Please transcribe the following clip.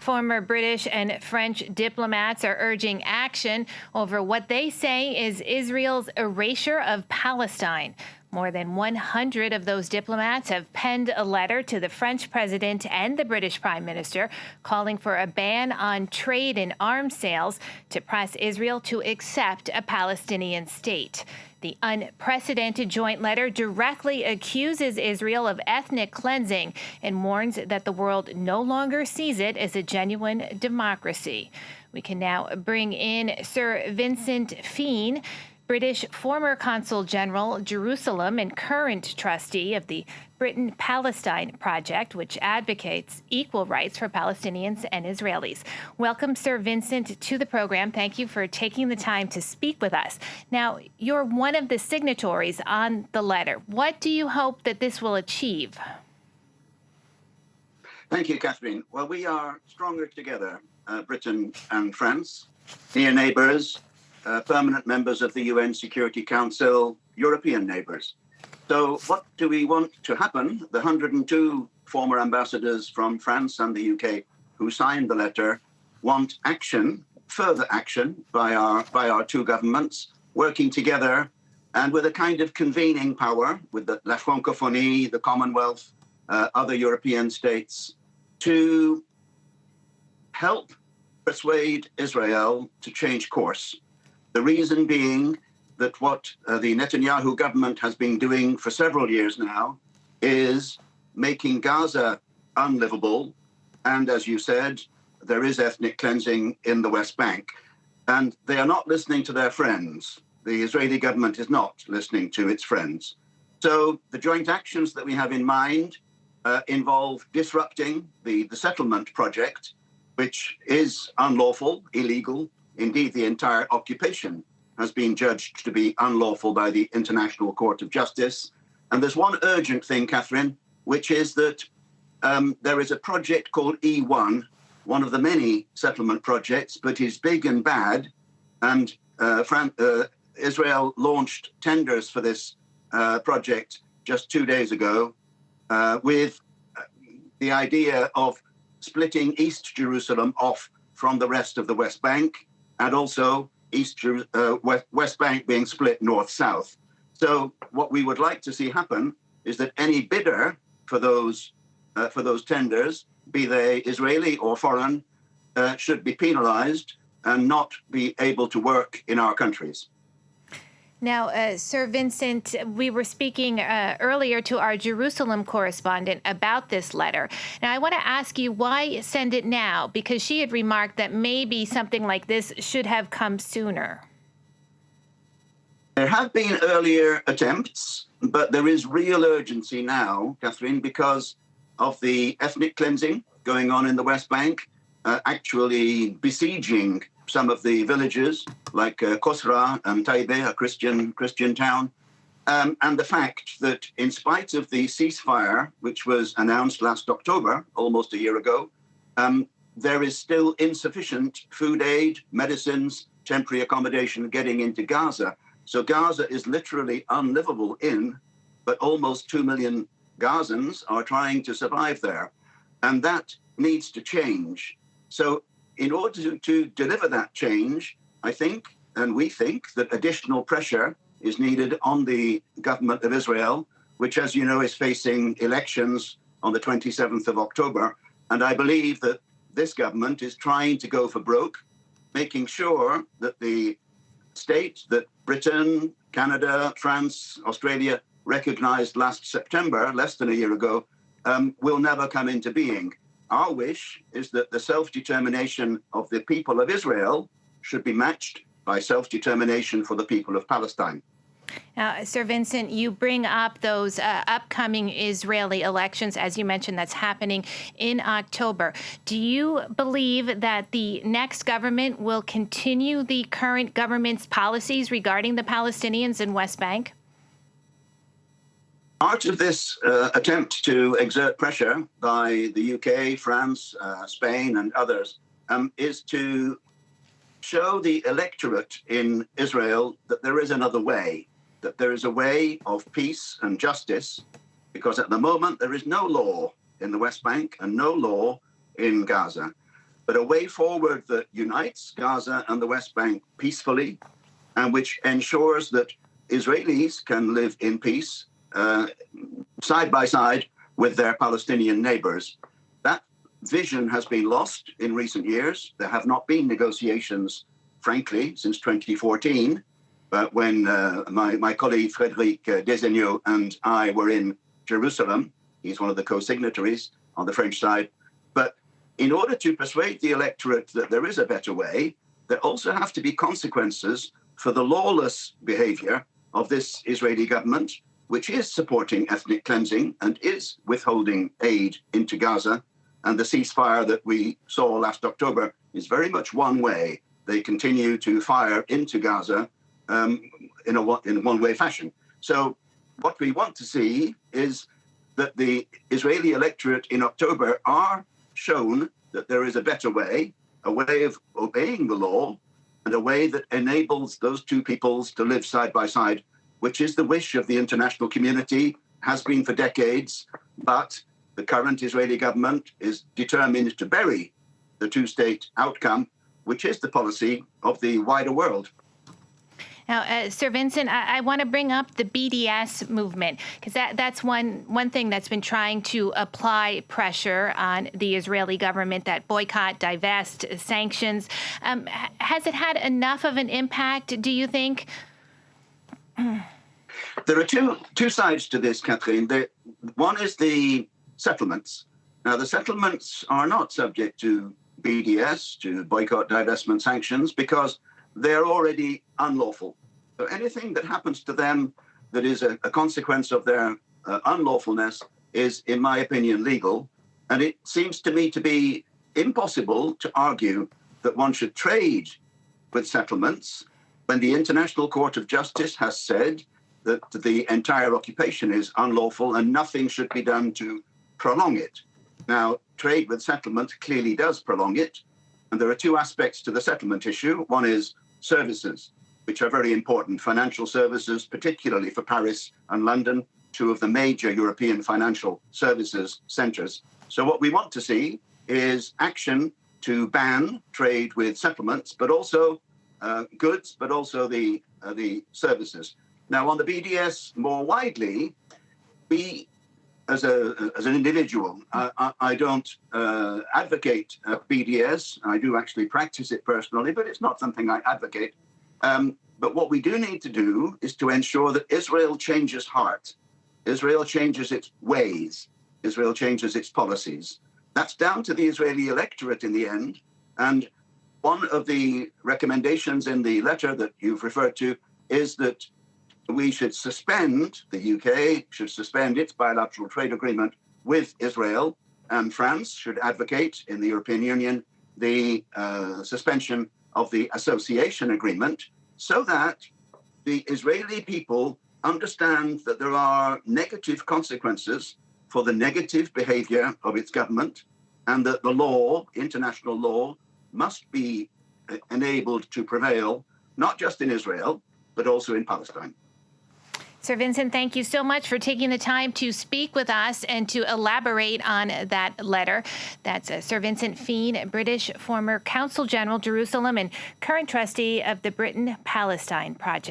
Former British and French diplomats are urging action over what they say is Israel's erasure of Palestine. More than 100 of those diplomats have penned a letter to the French president and the British prime minister calling for a ban on trade in arms sales to press Israel to accept a Palestinian state. The unprecedented joint letter directly accuses Israel of ethnic cleansing and warns that the world no longer sees it as a genuine democracy. We can now bring in Sir Vincent Fean, British former Consul-General Jerusalem and current trustee of the Britain Palestine Project, which advocates equal rights for Palestinians and Israelis. Welcome, Sir Vincent, to the program. Thank you for taking the time to speak with us. Now, you're one of the signatories on the letter. What do you hope that this will achieve? Thank you, Catherine. Well, we are stronger together, Britain and France, near neighbours, permanent members of the UN Security Council, European neighbours. So what do we want to happen? The 102 former ambassadors from France and the UK who signed the letter want action, further action by our two governments, working together and with a kind of convening power with La Francophonie, the Commonwealth, other European states, to help persuade Israel to change course. The reason being that what the Netanyahu government has been doing for several years now is making Gaza unlivable. And as you said, there is ethnic cleansing in the West Bank. And they are not listening to their friends. The Israeli government is not listening to its friends. So the joint actions that we have in mind involve disrupting the settlement project, which is unlawful, illegal. Indeed, the entire occupation has been judged to be unlawful by the International Court of Justice. And there's one urgent thing, Catherine, which is that there is a project called E1, one of the many settlement projects, but is big and bad. And Israel launched tenders for this project just 2 days ago with the idea of splitting East Jerusalem off from the rest of the West Bank, and also West Bank being split north-south. So what we would like to see happen is that any bidder for those tenders, be they Israeli or foreign, should be penalized and not be able to work in our countries. Now, Sir Vincent, we were speaking earlier to our Jerusalem correspondent about this letter. Now, I want to ask you, why send it now? Because she had remarked that maybe something like this should have come sooner. There have been earlier attempts, but there is real urgency now, Catherine, because of the ethnic cleansing going on in the West Bank, actually besieging some of the villages like Kosra and Taibeh, a Christian town, and the fact that in spite of the ceasefire, which was announced last October, almost a year ago, there is still insufficient food aid, medicines, temporary accommodation getting into Gaza. So Gaza is literally unlivable but almost 2 million Gazans are trying to survive there. And that needs to change. So in order to deliver that change, I think, and we think, that additional pressure is needed on the government of Israel, which, as you know, is facing elections on the 27th of October. And I believe that this government is trying to go for broke, making sure that the state that Britain, Canada, France, Australia recognized last September, less than a year ago, will never come into being. Our wish is that the self-determination of the people of Israel should be matched by self-determination for the people of Palestine. Now, Sir Vincent, you bring up those upcoming Israeli elections, as you mentioned, that's happening in October. Do you believe that the next government will continue the current government's policies regarding the Palestinians in West Bank? Part of this attempt to exert pressure by the UK, France, Spain, and others is to show the electorate in Israel that there is another way, that there is a way of peace and justice, because at the moment there is no law in the West Bank and no law in Gaza. but a way forward that unites Gaza and the West Bank peacefully, and which ensures that Israelis can live in peace side by side with their Palestinian neighbors. That vision has been lost in recent years. There have not been negotiations, frankly, since 2014. But when my colleague Frédéric Designeau and I were in Jerusalem, he's one of the co-signatories on the French side. But in order to persuade the electorate that there is a better way, there also have to be consequences for the lawless behavior of this Israeli government, which is supporting ethnic cleansing and is withholding aid into Gaza. And the ceasefire that we saw last October is very much one way. They continue to fire into Gaza in a one-way fashion. So what we want to see is that the Israeli electorate in October are shown that there is a better way, a way of obeying the law, and a way that enables those two peoples to live side by side, which is the wish of the international community, has been for decades. But the current Israeli government is determined to bury the two-state outcome, which is the policy of the wider world. Now, Sir Vincent, I want to bring up the BDS movement, because that's one thing that's been trying to apply pressure on the Israeli government, that boycott, divest, sanctions. Has it had enough of an impact, do you think? There are two sides to this, Catherine. One is the settlements. Now, the settlements are not subject to BDS, to boycott, divestment, sanctions, because they're already unlawful. So anything that happens to them that is a consequence of their unlawfulness is, in my opinion, legal. And it seems to me to be impossible to argue that one should trade with settlements when the International Court of Justice has said that the entire occupation is unlawful and nothing should be done to prolong it. Now, trade with settlement clearly does prolong it. And there are two aspects to the settlement issue. One is services, which are very important, financial services, particularly for Paris and London, two of the major European financial services centers. So what we want to see is action to ban trade with settlements, but also goods, but also the services. Now, on the BDS more widely, we, as an individual, I don't advocate BDS. I do actually practice it personally, but it's not something I advocate. But what we do need to do is to ensure that Israel changes heart. Israel changes its ways. Israel changes its policies. That's down to the Israeli electorate in the end. And one of the recommendations in the letter that you've referred to is that we should suspend, the UK should suspend its bilateral trade agreement with Israel, and France should advocate in the European Union the suspension of the association agreement, so that the Israeli people understand that there are negative consequences for the negative behavior of its government, and that the law, international law, must be enabled to prevail, not just in Israel, but also in Palestine. Sir Vincent, thank you so much for taking the time to speak with us and to elaborate on that letter. That's Sir Vincent Fean, British former Consul-General Jerusalem and current trustee of the Britain Palestine Project.